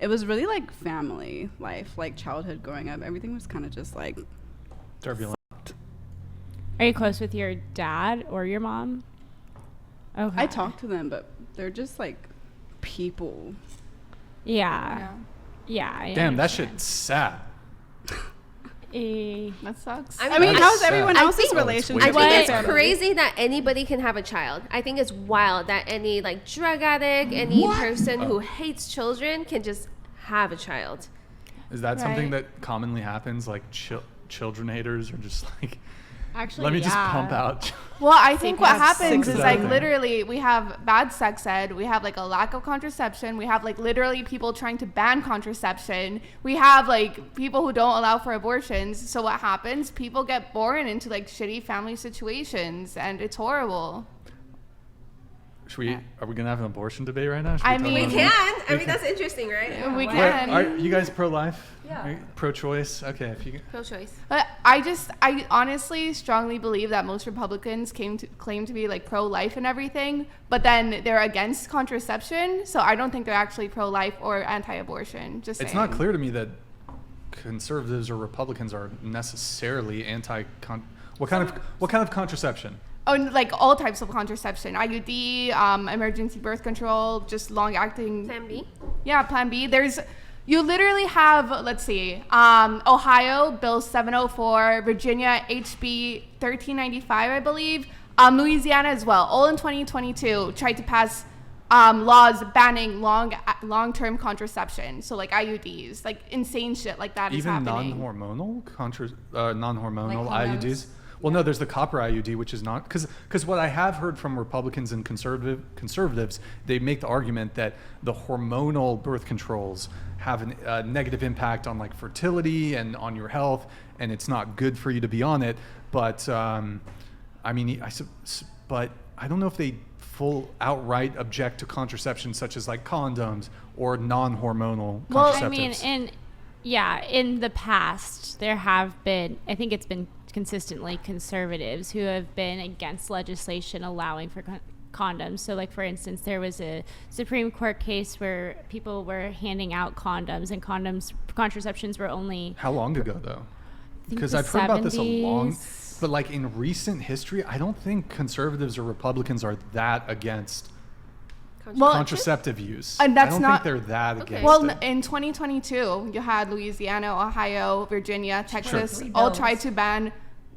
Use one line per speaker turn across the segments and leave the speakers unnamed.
it was really like family life, like childhood growing up. Everything was kind of just like
turbulent.
Are you close with your dad or your mom? Okay.
I talk to them, but they're just like people.
Yeah. Yeah.
Damn, that shit's sad.
That sucks.
I
I mean, how's
sad.
everyone
I
else's
think-
relationship?
I think
What?
it's crazy that anybody can have a child. I think it's wild that any like drug addict, any person who hates children can just have a child.
Is that something
Right.
that commonly happens? Like children haters are just like,
Actually,
let me just
yeah.
pump out.
Well, I think what
have
happens
six
is
of
like
them.
literally we have bad sex ed, we have like a lack of contraception, we have like literally people trying to ban contraception, we have like people who don't allow for abortions. So what happens? People get born into like shitty family situations and it's horrible.
Are we gonna have an abortion debate right now? Should
I
talk
mean-
We
about
can.
that?
I mean, that's interesting, right?
We
Why
can.
not?
Are you guys pro-life?
Yeah.
Are you pro-choice? Okay, if you.
Pro-choice.
But I honestly strongly believe that most Republicans claim to be like pro-life and everything, but then they're against contraception. So I don't think they're actually pro-life or anti-abortion. Just
It's
saying.
not clear to me that conservatives or Republicans are necessarily What kind of contraception?
Oh, like all types of contraception, IUD, emergency birth control, just long-acting.
Plan B.
Yeah, Plan B. You literally have, let's see, Ohio, Bill 704, Virginia, HB 1395, I believe, Louisiana as well, all in 2022, tried to pass laws banning long-term contraception, so like IUDs, like insane shit like that is
Even
happening.
non-hormonal non-hormonal
Like
IUDs.
condoms?
Well, no, there's the copper IUD, which is not because what I have heard from Republicans and conservatives, they make the argument that the hormonal birth controls have a negative impact on like fertility and on your health, and it's not good for you to be on it. But I mean, but I don't know if they full outright object to contraception such as like condoms or non-hormonal
Well,
contraceptives.
I mean, in the past, there have been, I think it's been consistently conservatives who have been against legislation allowing for condoms. So, like, for instance, there was a Supreme Court case where people were handing out condoms, and contraceptions were only...
How long ago, though?
think
Because
the
I've heard about this a long...
70s.
But, like, in recent history, I don't think conservatives or Republicans are that against
Well,
contraceptive use.
and that's
I don't
not-
think they're that
Okay.
against
Well,
it.
in 2022, you had Louisiana, Ohio, Virginia, Texas,
Sure.
all tried to ban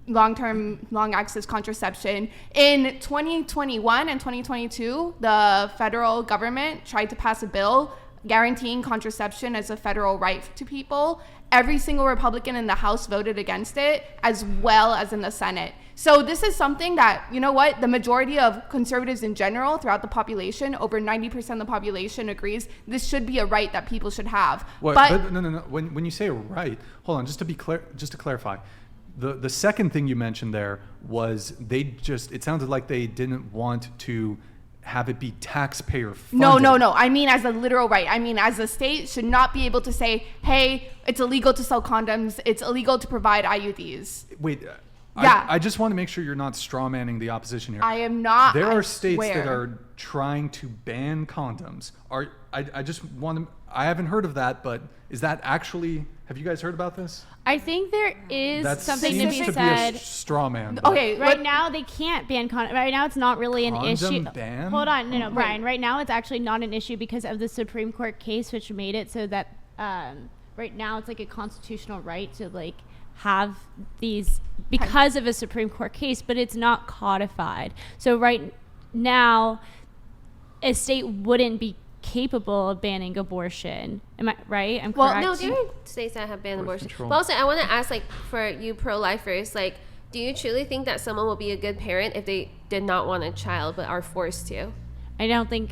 long access contraception. In 2021 and 2022, the federal government tried to pass a bill guaranteeing contraception as a federal right to people. Every single Republican in the House voted against it, as well as in the Senate. So this is something that, you know what, the majority of conservatives in general throughout the population, over 90% of the population agrees this should be a right that people should have.
But no. When you say a right, hold on, just to be clear, just to clarify, the second thing you mentioned there was it sounded like they didn't want to have it be taxpayer funded.
No. I mean, as a literal right. I mean, as a state should not be able to say, hey, it's illegal to sell condoms. It's illegal to provide IUDs.
Wait,
Yeah.
I just want to make sure you're not straw manning the opposition here.
I am not.
There
I
are states that
swear.
are trying to ban condoms. I just want to, I haven't heard of that, but is that actually, have you guys heard about this?
I think there is
That
something to
seems
be
to
said.
be a straw man. but-
Okay,
Right now, they can't ban condoms. Right now, it's not really an
Condom
issue.
ban?
Hold on, no, Brian. Right now, it's actually not an issue because of the Supreme Court case, which made it so that right now it's like a constitutional right to like have these because of a Supreme Court case, but it's not codified. So right now, a state wouldn't be capable of banning abortion. Am I right? I'm
Well,
correct.
No, there are states that have banned
Birth
abortion.
control.
But also, I want to ask, like, for you pro-lifers, like, do you truly think that someone will be a good parent if they did not want a child but are forced to?
I don't think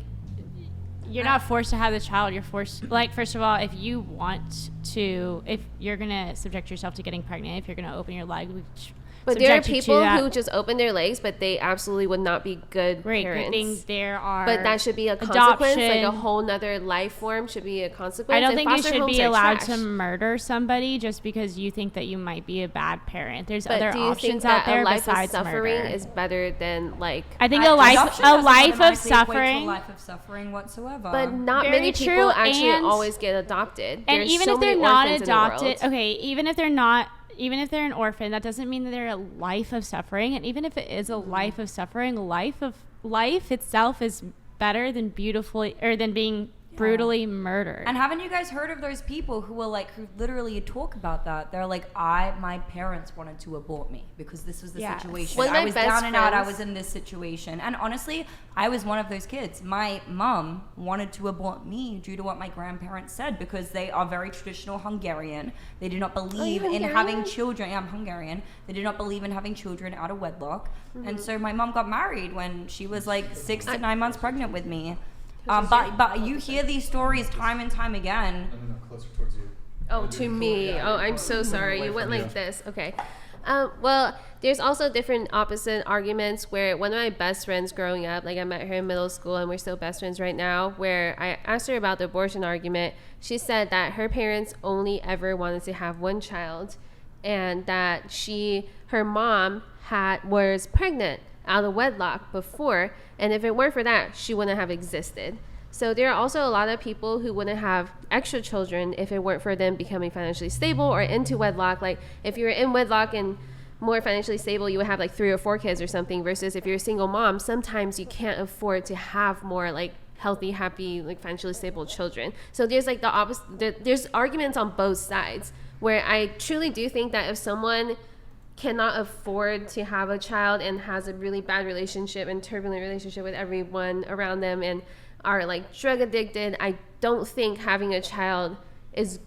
you're not forced to have the child. You're forced, like, first of all, if you want to, if you're going to subject yourself to getting pregnant, if you're going to open your leg, which
But there are
subject you to
people
that.
who just open their legs, but they absolutely would not be good
Great, good
parents.
thing there are.
But that should be a consequence. Like a
adoption.
whole nother life form should be a consequence.
I don't
and
think you
foster
should
homes
be
are
allowed
trash.
to murder somebody just because you think that you might be a bad parent. There's
But
other
do you think
options
that
out there
a life
besides
of suffering
murder.
is better than like?
I think a life
Adoption
of
doesn't automatically equate to a
suffering.
life of suffering whatsoever.
But not
Very
many
true,
people actually
and-
always get adopted.
And
There's
even
so
if they're
many
not
orphans in the
adopted,
world.
okay, even if they're an orphan, that doesn't mean that they're a life of suffering. And even if it is a life of suffering, life itself is better than than being brutally murdered.
And haven't you guys heard of those people who literally talk about that? They're like, my parents wanted to abort me because this was the
Yes.
situation.
One of
I
my
was
best
down and out. I
friends-
was in this situation. And honestly, I was one of those kids. My mom wanted to abort me due to what my grandparents said because they are very traditional Hungarian. They do not believe in
Hungarian?
having children. Yeah, I'm Hungarian. They do not believe in having children out of wedlock.
Mm-hmm.
And so my mom got married when she was like 6 to 9 months pregnant with me. But you hear these stories time and time again.
Closer towards you.
Oh, to me. Oh, I'm so sorry. You went like this. Okay. Well, there's also different opposite arguments where one of my best friends growing up, like I met her in middle school and we're still best friends right now, where I asked her about the abortion argument. She said that her parents only ever wanted to have one child and that her mom was pregnant out of wedlock before, and if it weren't for that, she wouldn't have existed. So there are also a lot of people who wouldn't have extra children if it weren't for them becoming financially stable or into wedlock. Like if you were in wedlock and more financially stable, you would have like 3 or 4 kids or something, versus if you're a single mom, sometimes you can't afford to have more like healthy, happy, like financially stable children. So there's like the opposite. There's arguments on both sides where I truly do think that if someone cannot afford to have a child and has a really bad relationship and turbulent relationship with everyone around them and are like drug addicted, I don't think having a child is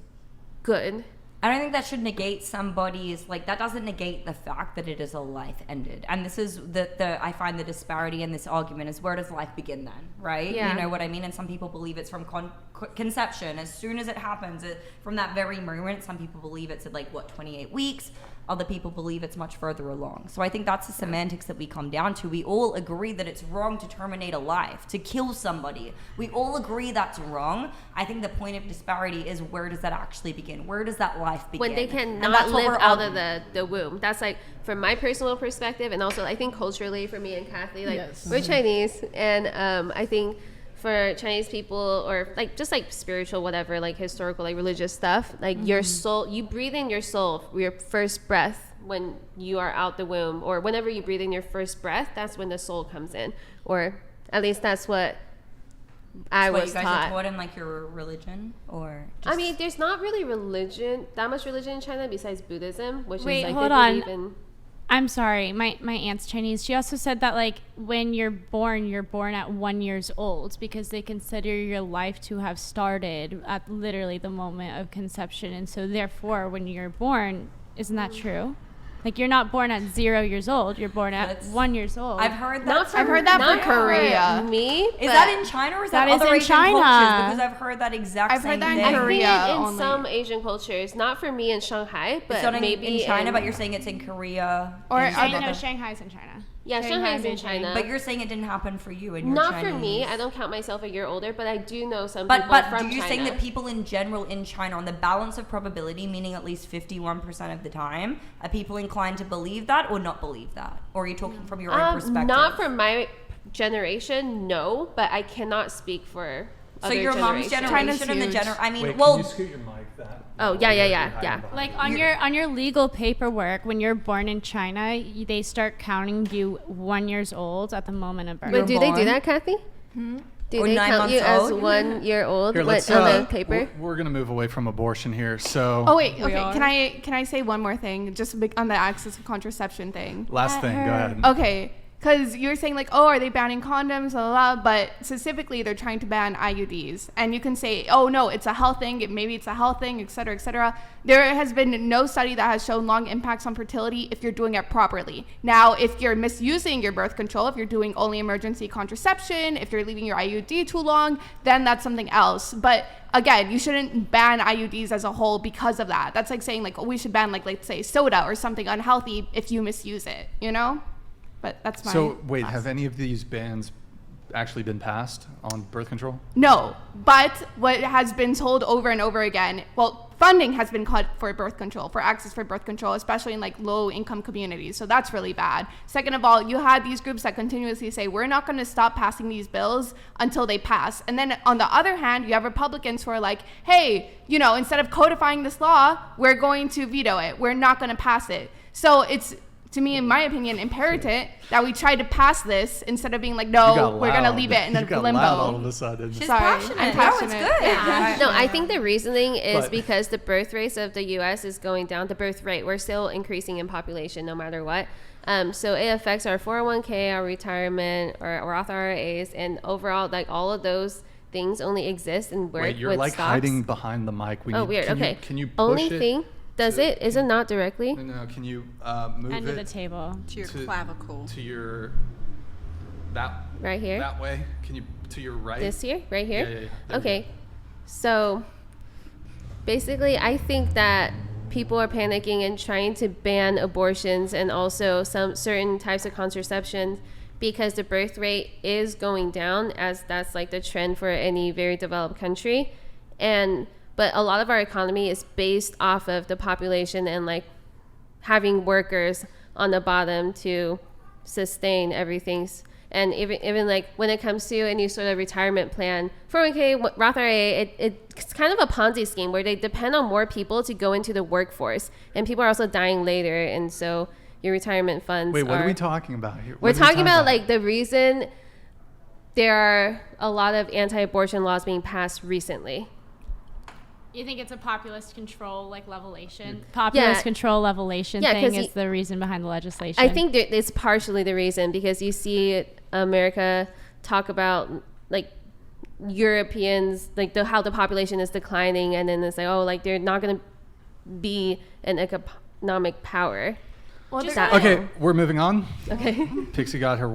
good.
I don't think that should negate somebody's, that doesn't negate the fact that it is a life ended. And this is I find the disparity in this argument is, where does life begin then, right?
Yeah.
You know what I mean? And some people believe it's from conception. As soon as it happens, from that very moment, some people believe it's at 28 weeks. Other people believe it's much further along. So I think that's the semantics that we come down to. We all agree that it's wrong to terminate a life, to kill somebody. We all agree that's wrong. I think the point of disparity is, where does that actually begin? Where does that life begin?
When they
And
cannot
that's what
live
we're
out
arguing.
of the womb. That's like from my personal perspective, and also I think culturally for me and Kathy,
Yes.
we're Chinese, and I think for Chinese people, or just spiritual, whatever, historical, religious stuff, your soul, you breathe in your soul, your first breath when you are out the womb, or whenever you breathe in your first breath, that's when the soul comes in, or at least that's what I was
you guys
taught.
are taught in your religion, or
I mean, there's not really that much religion in China besides Buddhism, which
Wait,
is
hold
they
on.
believe in.
I'm sorry, my aunt's Chinese. She also said that when you're born at 1 year old, because they consider your life to have started at literally the moment of conception, and so therefore when you're born, isn't that true? You're not born at 0 years old. You're born at
That's-
1 year old.
I've heard that.
Not
I've heard that
not
for Korea.
Me,
Is
but
that in China, or is that
That is
other
in
Asian
China.
cultures? Because I've heard that exact
I've
same
heard that in
thing.
I
Korea
think in
only.
some Asian cultures, not for me in Shanghai, but
It's not
maybe
in China,
in,
but you're saying it's in Korea.
Or
and
other-
No, Shanghai's in China.
yeah, Shanghai's in
Beijing.
China.
But you're saying it didn't happen for you, and you're
not
Chinese.
for me. I don't count myself a year older, but I do know some
But
people
but
from
do you
China.
saying that people in general in China, on the balance of probability, meaning at least 51% of the time, are people inclined to believe that or not believe that? Or are you talking from your own perspective?
Not from my generation, no, but I cannot speak for
So
other
your mom's
generations.
generation and the
huge.
I mean,
Wait,
well,
can you scoot your mic that?
Oh, yeah.
On your legal paperwork, when you're born in China, they start counting you 1 year old at the moment of birth.
Wait, do they do
born.
that, Kathy? Do
Or
they
9
count you
months
as
old?
1 year old
Here, let's.
on the paper?
We're gonna move away from abortion here. So.
Oh wait,
We
okay.
are.
Can I say one more thing, just on the access of contraception thing?
Last thing. Go ahead.
Okay, Because you're saying like, oh, are they banning condoms, blah, blah, blah, but specifically they're trying to ban IUDs. And you can say, oh no, it's a health thing, maybe it's a health thing, et cetera, et cetera. There has been no study that has shown long impacts on fertility if you're doing it properly. Now, if you're misusing your birth control, if you're doing only emergency contraception, if you're leaving your IUD too long, then that's something else. But again, you shouldn't ban IUDs as a whole because of that. That's like saying like, oh, we should ban like, let's say soda or something unhealthy if you misuse it, you know? But that's my
So wait,
thoughts.
have any of these bans actually been passed on birth control?
No, but what has been told over and over again, well, funding has been cut for birth control, for access for birth control, especially in like low income communities. So that's really bad. Second of all, you had these groups that continuously say, we're not going to stop passing these bills until they pass. And then on the other hand, you have Republicans who are like, hey, you know, instead of codifying this law, we're going to veto it. We're not going to pass it. So it's, to me, in my opinion, imperative that we try to pass this instead of being like, no, we're going to leave it in
you
a
got
limbo.
loud all of a sudden.
She's
Sorry,
passionate.
I'm
No,
passionate.
it's good.
Yeah.
No, I think the reasoning is
But-
because the birth rates of the U.S. is going down. The birth rate, we're still increasing in population no matter what. So it affects our 401k, our retirement, or Roth IRAs, and overall, like all of those things only exist and work
Wait, you're
with
like
stocks.
hiding behind the mic.
Oh, weird. Okay.
Can you push
Only
it?
thing, does it? Is it not directly?
No, can you move
End
it
of the table.
To your
to-
clavicle.
to your that
Right here?
that way? Can you to your right?
This here? Right here?
Yeah, yeah, yeah. There we
Okay. So basically, I think that people are panicking and trying to ban abortions and also some certain types of contraception because the birth rate is going down, as that's like the trend for any very developed country. But a lot of our economy is based off of the population and like having workers on the bottom to sustain everything. And even like when it comes to any sort of retirement plan, 401k, Roth IRA, it's kind of a Ponzi scheme where they depend on more people to go into the workforce, and people are also dying later, and so your retirement funds.
Wait, what are we talking about here?
We're
What are we
talking about like the reason there are a lot of anti-abortion laws being passed recently.
You think it's a populist control, like levelation? Populist control levelation
Yeah, 'cause
thing is the reason behind the legislation.
I think that it's partially the reason because you see America talk about like Europeans, like how the population is declining, and then it's like, oh, like they're not going to be an economic power.
Well,
Just
there-
Okay, we're moving on.
Okay.
Pixie got her